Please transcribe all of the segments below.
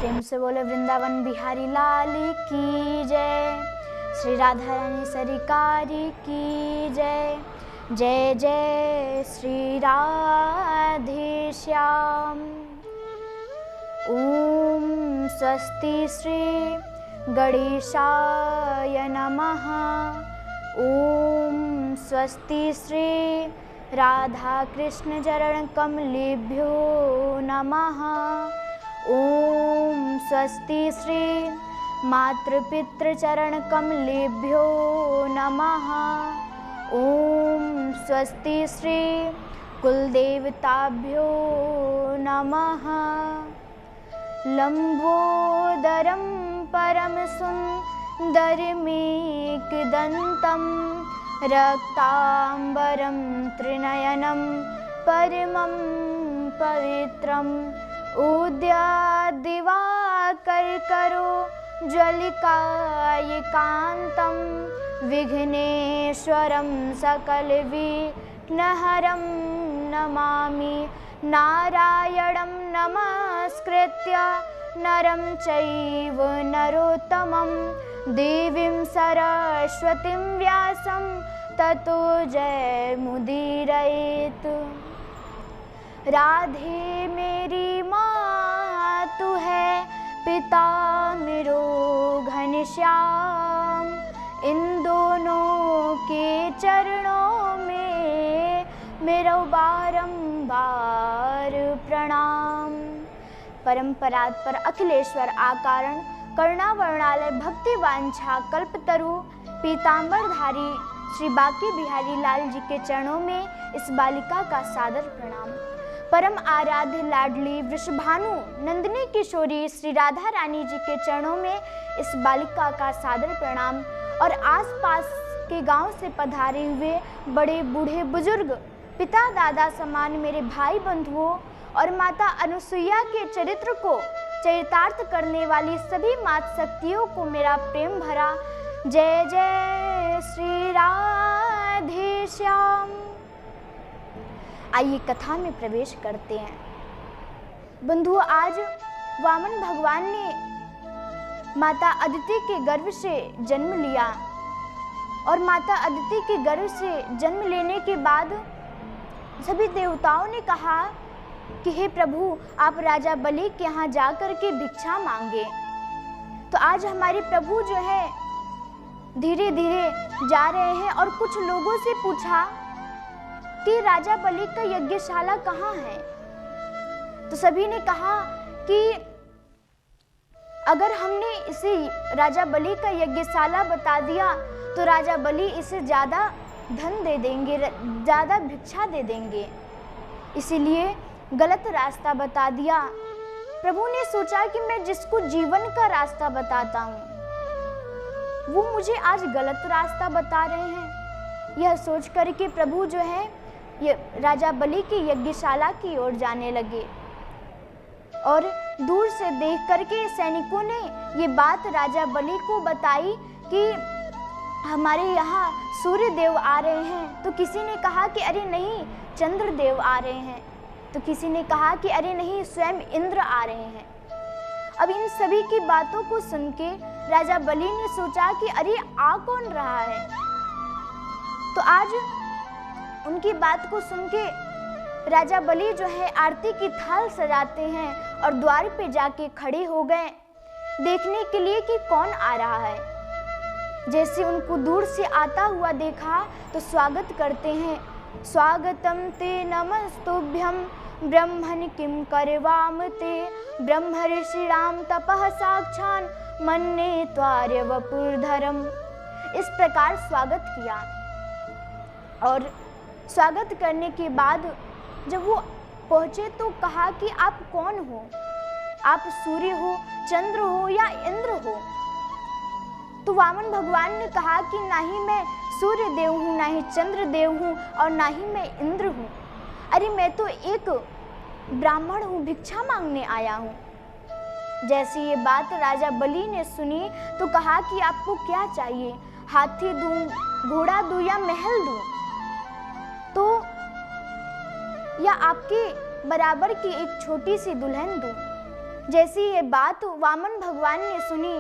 प्रेम से बोले वृंदावन बिहारी लाल की जय। श्री राधा रानी सरकारी की जय। जय जय श्री राधे श्याम। ओम स्वस्ति श्री गणेशाय नमः। ओम स्वस्ति श्री राधा कृष्ण चरण कमलेभ्यो नमः। ओम स्वस्ति श्री मातृपितृ चरण कमलेभ्यो नमः। ओम स्वस्ति श्री कुलदेवताभ्यो नमः। लंबोदरं परम सुंदरमेकदन्तं रक्तांबरं त्रिनयनं परमं पवित्रम् उद्याद्दिवाकरकरो ज्वलिकायकान्तं विघ्नेश्वरं सकलविघ्नहरं नमामि। नारायणं नमस्कृत्य नरं चैव नरोत्तमं देवीं सरस्वतीं व्यासं ततो जयमुदीरयेत्। राधे मेरी माँ तू है, पिता मेरो घनश्याम। इन दोनों के चरणों में मेरा बारंबार प्रणाम। परंपरात पर अखिलेश्वर आकारण करुणावर्णालय भक्ति वांछा कल्पतरु पीतांबरधारी श्री बांके बिहारी लाल जी के चरणों में इस बालिका का सादर प्रणाम। परम आराध्य लाडली वृषभानु नंदिनी किशोरी श्री राधा रानी जी के चरणों में इस बालिका का सादर प्रणाम। और आसपास के गांव से पधारे हुए बड़े बूढ़े बुजुर्ग, पिता दादा समान मेरे भाई बंधुओं और माता अनुसुईया के चरित्र को चरितार्थ करने वाली सभी मात शक्तियों को मेरा प्रेम भरा जय जय श्री राधे श्याम। आइए कथा में प्रवेश करते हैं। बंधुओं, आज वामन भगवान ने माता अदिति के गर्भ से जन्म लिया और माता अदिति के गर्भ से जन्म लेने के बाद सभी देवताओं ने कहा कि हे प्रभु, आप राजा बलि के यहाँ जाकर के भिक्षा मांगे। तो आज हमारे प्रभु जो है धीरे धीरे जा रहे हैं और कुछ लोगों से पूछा कि राजा बलि का यज्ञशाला कहाँ है। तो सभी ने कहा कि अगर हमने इसे राजा बलि का यज्ञशाला बता दिया तो राजा बलि इसे ज़्यादा धन दे देंगे, ज़्यादा भिक्षा दे देंगे, इसीलिए गलत रास्ता बता दिया। प्रभु ने सोचा कि मैं जिसको जीवन का रास्ता बताता हूँ वो मुझे आज गलत रास्ता बता रहे हैं। यह सोच कर के प्रभु जो है ये राजा बलि की यज्ञशाला की ओर जाने लगे और दूर से देख करके सैनिकों ने ये बात राजा बलि को बताई कि हमारे यहाँ सूर्य देव आ रहे हैं। तो किसी ने कहा कि अरे नहीं, चंद्र देव आ रहे हैं। तो किसी ने कहा कि अरे नहीं, स्वयं इंद्र आ रहे हैं। अब इन सभी की बातों को सुन के राजा बलि ने सोचा कि अरे आ कौन रहा है। तो आज उनकी बात को सुन के राजा बलि जो है आरती की थाल सजाते हैं और द्वार पे जाके खड़े हो गए देखने के लिए कि कौन आ रहा है। जैसे उनको दूर से आता हुआ देखा तो स्वागत करते हैं। स्वागतम ते नमस्तुभ्यं ब्रह्मन् किं करवाम ते ब्रह्मर्षिणां तपः साक्षान् मन्ये त्वार्य वपुर्धरम्। इस प्रकार स्वागत किया और स्वागत करने के बाद जब वो पहुँचे तो कहा कि आप कौन हो, आप सूर्य हो, चंद्र हो या इंद्र हो। तो वामन भगवान ने कहा कि ना ही मैं सूर्य देव हूँ, ना ही चंद्र देव हूँ और ना ही मैं इंद्र हूँ। अरे मैं तो एक ब्राह्मण हूँ, भिक्षा मांगने आया हूँ। जैसे ये बात राजा बलि ने सुनी तो कहा कि आपको क्या चाहिए, हाथी दूँ, घोड़ा दूँ या महल दूँ, तो या आपके बराबर की एक छोटी सी दुल्हन दूँ। जैसी ये बात वामन भगवान ने सुनी,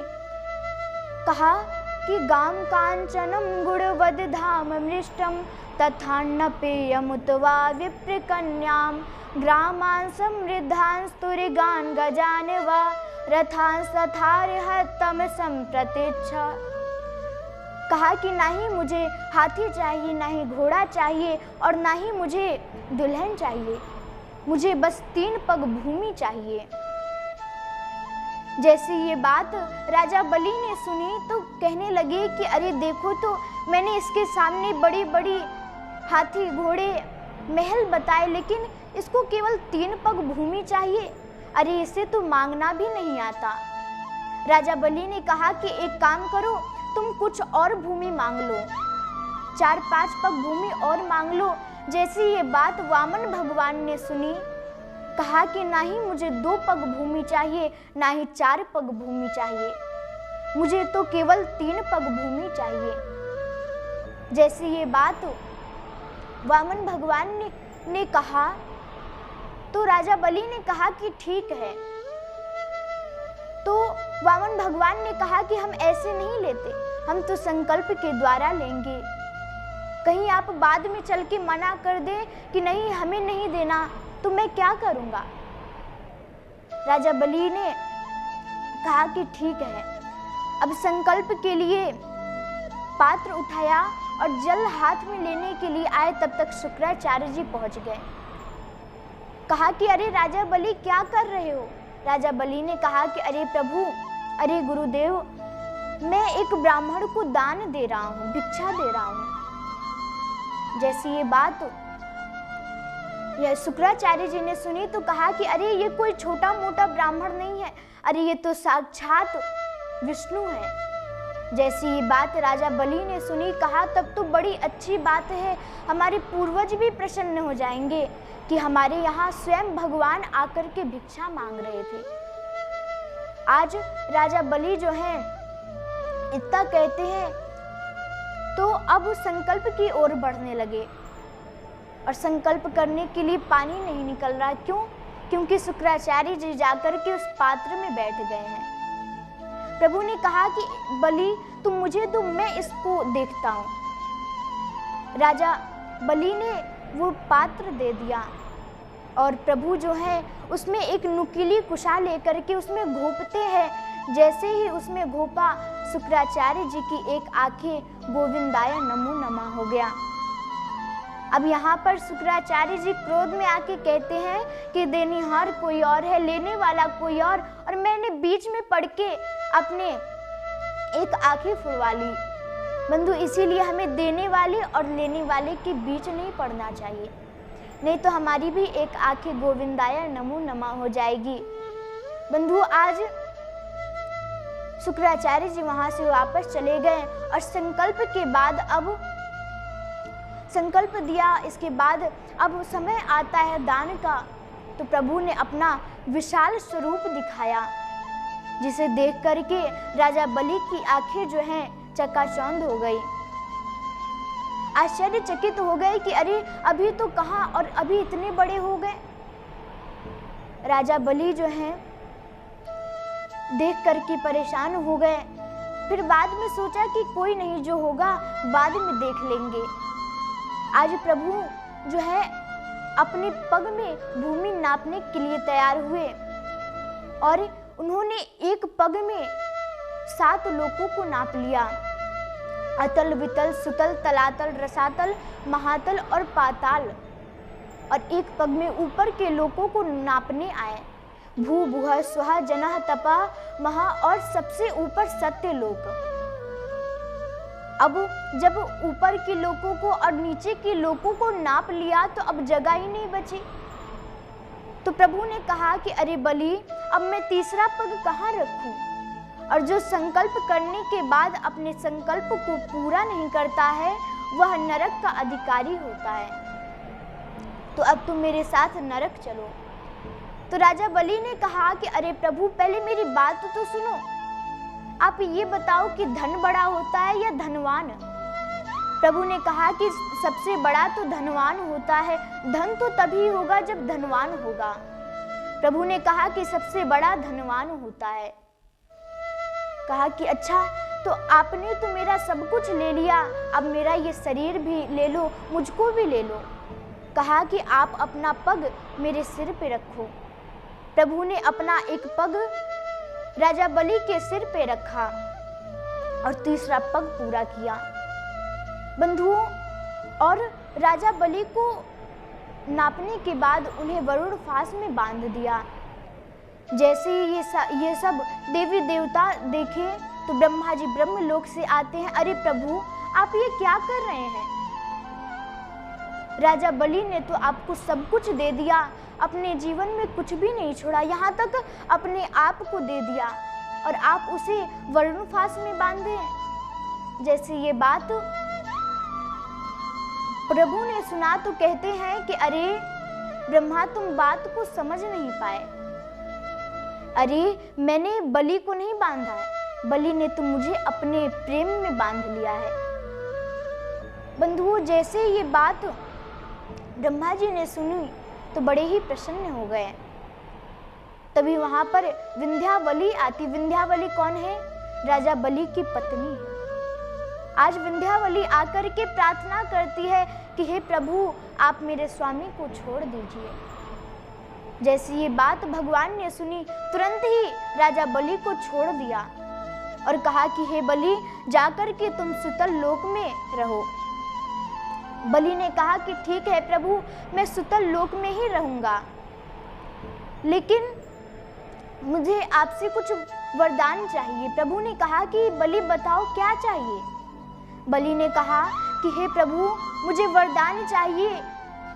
कहा कि गाम कांचनम गुणवद धाम मृष्टम तथान्न पेयमुतवा विप्रकन्याम ग्रामान् समृद्धांस्तुरिगान् गजान वा रथांस तथार्हतम संप्रतीच्छ। कहा कि ना ही मुझे हाथी चाहिए, ना ही घोड़ा चाहिए और ना ही मुझे दुल्हन चाहिए, मुझे बस 3 पग भूमि चाहिए। जैसे ये बात राजा बलि ने सुनी तो कहने लगे कि अरे देखो तो मैंने इसके सामने बड़ी बड़ी हाथी घोड़े महल बताए, लेकिन इसको केवल 3 पग भूमि चाहिए। अरे इसे तो मांगना भी नहीं आता। राजा बलि ने कहा कि एक काम करो, तुम कुछ और भूमि मांग लो, 4-5 पग भूमि और मांग लो। जैसी ये बात वामन भगवान ने सुनी, कहा कि ना ही मुझे 2 पग भूमि चाहिए, ना ही 4 पग भूमि चाहिए, मुझे तो केवल 3 पग भूमि चाहिए। जैसे ये बात वामन भगवान ने कहा तो राजा बलि ने कहा कि ठीक है। तो वामन भगवान ने कहा कि हम ऐसे नहीं लेते, हम तो संकल्प के द्वारा लेंगे। कहीं आप बाद में चल के मना कर दे कि नहीं हमें नहीं देना, तो मैं क्या करूंगा। राजा बलि ने कहा कि ठीक है। अब संकल्प के लिए पात्र उठाया और जल हाथ में लेने के लिए आए, तब तक शुक्राचार्य जी पहुंच गए। कहा कि अरे राजा बलि क्या कर रहे हो। राजा बलि ने कहा कि अरे प्रभु, अरे गुरुदेव, मैं एक ब्राह्मण को दान दे रहा हूँ, भिक्षा दे रहा हूँ। जैसी ये बात यह शुक्राचार्य जी ने सुनी तो कहा कि अरे ये कोई छोटा मोटा ब्राह्मण नहीं है, अरे ये तो साक्षात विष्णु है। जैसी ये बात राजा बलि ने सुनी, कहा तब तो बड़ी अच्छी बात है, हमारे पूर्वज भी प्रसन्न हो जाएंगे कि हमारे यहाँ स्वयं भगवान आकर के भिक्षा मांग रहे थे। आज राजा बलि जो है इतना कहते हैं तो अब संकल्प की ओर बढ़ने लगे और संकल्प करने के लिए पानी नहीं निकल रहा। क्यों? क्योंकि शुक्राचार्य जी जाकर के उस पात्र में बैठ गए हैं। प्रभु ने कहा कि बलि तुम मुझे दो, मैं इसको देखता हूँ। राजा बलि ने वो पात्र दे दिया और प्रभु जो है उसमें एक नुकीली कुशा लेकर के उसमें घोंपते हैं। जैसे ही उसमें घोंपा, शुक्राचार्य जी की एक आंखें गोविंदाय नमो नमः हो गया। अब यहाँ पर शुक्राचार्य जी क्रोध में आके कहते हैं कि देनिहार कोई और है, लेने वाला कोई और मैंने बीच में पड़ के अपने एक आंखें फुड़वा ली। बंधु, इसीलिए हमें देने वाले और लेने वाले के बीच नहीं पड़ना चाहिए, नहीं तो हमारी भी एक आंखें गोविंदाय नमो नमः हो जाएगी। बंधु, आज शुक्राचार्य जी वहां से वापस चले गए और संकल्प के बाद अब संकल्प दिया। इसके बाद अब समय आता है दान का, तो प्रभु ने अपना विशाल स्वरूप दिखाया, जिसे देख करके राजा बलि की आंखें जो हैं चकाचौंध हो गई। आश्चर्यचकित हो गए कि अरे अभी तो कहाँ और अभी इतने बड़े हो गए। राजा बलि जो हैं देख करके परेशान हो गए। फिर बाद में सोचा कि कोई नहीं, जो होगा बाद में देख लेंगे। आज प्रभु जो है अपने पग में भूमि नापने के लिए तैयार हुए और उन्होंने एक पग में 7 लोकों को नाप लिया। अतल, वितल, सुतल, तलातल, रसातल, महातल और पाताल। और एक पग में ऊपर के लोकों को नापने आए। भू, भुह, स्वः, जनः, तपः, महा और सबसे ऊपर सत्य लोक। अब जब ऊपर के लोकों को और नीचे के लोकों को नाप लिया तो अब जगह ही नहीं बची। तो प्रभु ने कहा कि अरे बलि, अब मैं तीसरा पग कहाँ रखूं? और जो संकल्प करने के बाद अपने संकल्प को पूरा नहीं करता है वह नरक का अधिकारी होता है। तो अब तुम मेरे साथ नरक चलो। तो राजा बलि ने कहा कि अरे प्रभु, पहले मेरी बात तो सुनो। आप ये बताओ कि धन बड़ा होता है या धनवान? प्रभु ने कहा कि सबसे बड़ा तो धनवान होता है। धन तो तभी होगा जब धनवान होगा। प्रभु ने कहा कि सबसे बड़ा धनवान होता है। कहा कि अच्छा, तो आपने तो मेरा सब कुछ ले लिया, अब मेरा ये शरीर भी ले लो, मुझको भी ले लो। कहा कि आप अपना पग मेरे सिर पे रखो। प्रभु ने अपना एक पग राजा बलि के सिर पे रखा और तीसरा पग पूरा किया। बंधुओं, और राजा बलि को नापने के बाद उन्हें वरुण फास में बांध दिया। जैसे ही ये सब देवी देवता देखे तो ब्रह्मा जी ब्रह्मलोक से आते हैं। अरे प्रभु, आप ये क्या कर रहे हैं? राजा बलि ने तो आपको सब कुछ दे दिया, अपने जीवन में कुछ भी नहीं छोड़ा, यहाँ तक अपने आप को दे दिया और आप उसे वरुण फास में बांधे। जैसे ये बात प्रभु ने सुना तो कहते हैं कि अरे ब्रह्मा, तुम बात को समझ नहीं पाए। अरे मैंने बलि को नहीं बांधा है, बलि ने तो मुझे अपने प्रेम में बांध लिया है। बंधुओं, जैसे ये बात ब्रह्मा जी ने सुनी तो बड़े ही प्रसन्न हो गए। तभी वहां पर विंध्यावली आती। विंध्यावली कौन है? राजा बलि की पत्नी है। आज विंध्यावली आकर के प्रार्थना करती है कि हे प्रभु, आप मेरे स्वामी को छोड़ दीजिए। जैसे ये बात भगवान ने सुनी, तुरंत ही राजा बलि को छोड़ दिया और कहा कि हे बलि, जाकर के तुम सुतल लोक में रहो। बलि ने कहा कि ठीक है प्रभु, मैं सुतल लोक में ही रहूंगा, लेकिन मुझे आपसे कुछ वरदान चाहिए। प्रभु ने कहा कि बलि बताओ क्या चाहिए। बलि ने कहा कि हे प्रभु, मुझे वरदान चाहिए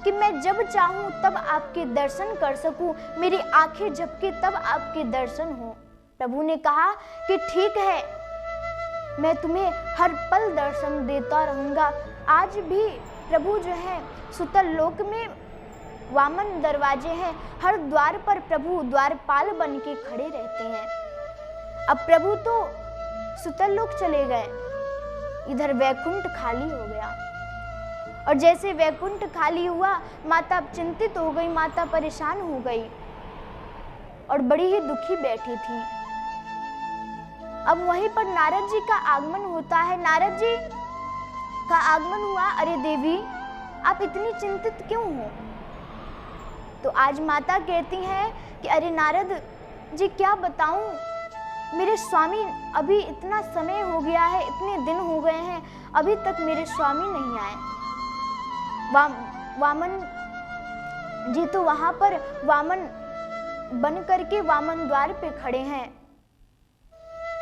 कि मैं जब चाहूं तब आपके दर्शन कर सकूं, मेरी आंखें झपके तब आपके दर्शन हो। प्रभु ने कहा कि ठीक है, मैं तुम्हें हर पल दर्शन देता रहूंगा। आज भी प्रभु जो है सुतल लोक में वामन दरवाजे हैं, हर द्वार पर प्रभु द्वारपाल बन के खड़े रहते हैं। अब प्रभु तो सुतल लोक चले गए, इधर वैकुंठ खाली हो गया। और जैसे वैकुंठ खाली हुआ, माता चिंतित हो गई, माता परेशान हो गई और बड़ी ही दुखी बैठी थी। अब वहीं पर नारद जी का आगमन होता है। नारद जी का आगमन हुआ। अरे देवी, आप इतनी चिंतित क्यों हो? तो आज माता कहती हैं कि अरे नारद जी, क्या बताऊं, मेरे स्वामी, अभी इतना समय हो गया है, इतने दिन हो गए हैं, अभी तक मेरे स्वामी नहीं आए। वामन जी तो वहां पर वामन बन करके वामन द्वार पे खड़े हैं।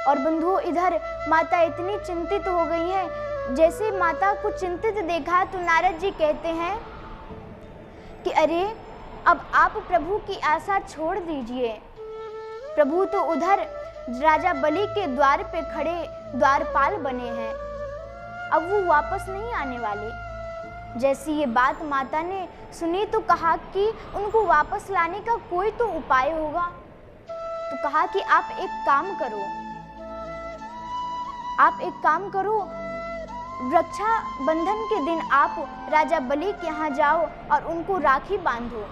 और बंधुओं, इधर माता इतनी चिंतित हो गई हैं। जैसे माता को चिंतित देखा तो नारद जी कहते हैं कि अरे अब आप प्रभु की आशा छोड़ दीजिए। प्रभु तो उधर राजा बलि के द्वार पे खड़े द्वारपाल बने हैं, अब वो वापस नहीं आने वाले। जैसी ये बात माता ने सुनी तो कहा कि उनको वापस लाने का कोई तो उपाय होगा। तो कहा कि आप एक काम करो, रक्षा बंधन के दिन आप राजा बलि के यहाँ जाओ और उनको राखी बांधो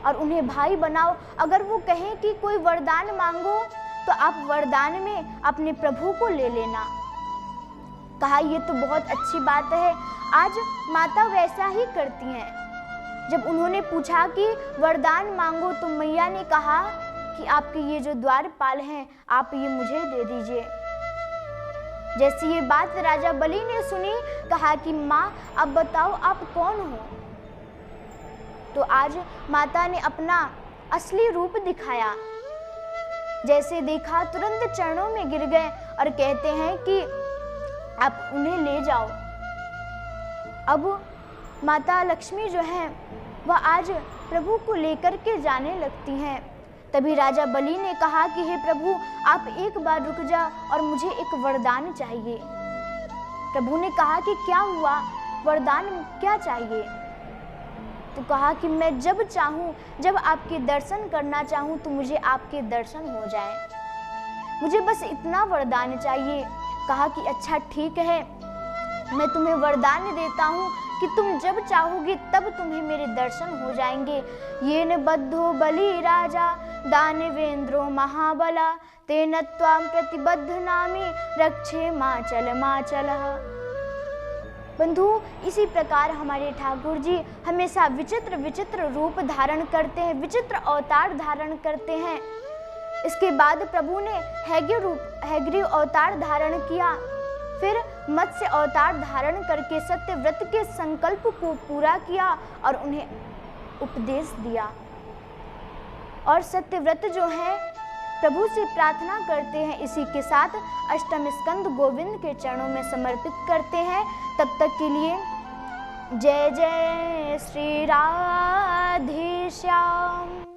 और उन्हें भाई बनाओ। अगर वो कहें कि कोई वरदान मांगो तो आप वरदान में अपने प्रभु को ले लेना। कहा ये तो बहुत अच्छी बात है। आज माता वैसा ही करती हैं। जब उन्होंने पूछा कि वरदान मांगो तो मैया ने कहा कि आपके ये जो द्वारपाल हैं, आप ये मुझे दे दीजिए। जैसी ये बात राजा बलि ने सुनी, कहा कि माँ, अब बताओ आप कौन हो? तो आज माता ने अपना असली रूप दिखाया। जैसे देखा तुरंत चरणों में गिर गए और कहते हैं कि आप उन्हें ले जाओ। अब माता लक्ष्मी जो है वह आज प्रभु को लेकर के जाने लगती हैं। तभी राजा बलि ने कहा कि हे प्रभु, आप एक बार रुक जाओ और मुझे एक वरदान चाहिए। प्रभु ने कहा कि क्या हुआ, वरदान क्या चाहिए? तो कहा कि मैं जब चाहूँ, जब आपके दर्शन करना चाहूँ तो मुझे आपके दर्शन हो जाए, मुझे बस इतना वरदान चाहिए। कहा कि अच्छा ठीक है, मैं तुम्हें वरदान देता हूँ कि तुम जब चाहोगी तब तुम्हें मेरे दर्शन हो जाएंगे। ये न बद्धो बलि राजा दानवेंद्रो महाबला तेन त्वां प्रतिबद्ध नामी रक्षे माचलः। बंधु, इसी प्रकार हमारे ठाकुर जी हमेशा विचित्र विचित्र रूप धारण करते हैं, विचित्र अवतार धारण करते हैं। इसके बाद प्रभु ने हैग्रीव अवतार धारण किया, फिर मत्स्य अवतार धारण करके सत्यव्रत के संकल्प को पूरा किया और उन्हें उपदेश दिया। और सत्यव्रत जो है प्रभु से प्रार्थना करते हैं, इसी के साथ अष्टम स्कंद गोविंद के चरणों में समर्पित करते हैं। तब तक के लिए जय जय श्री राधे श्याम।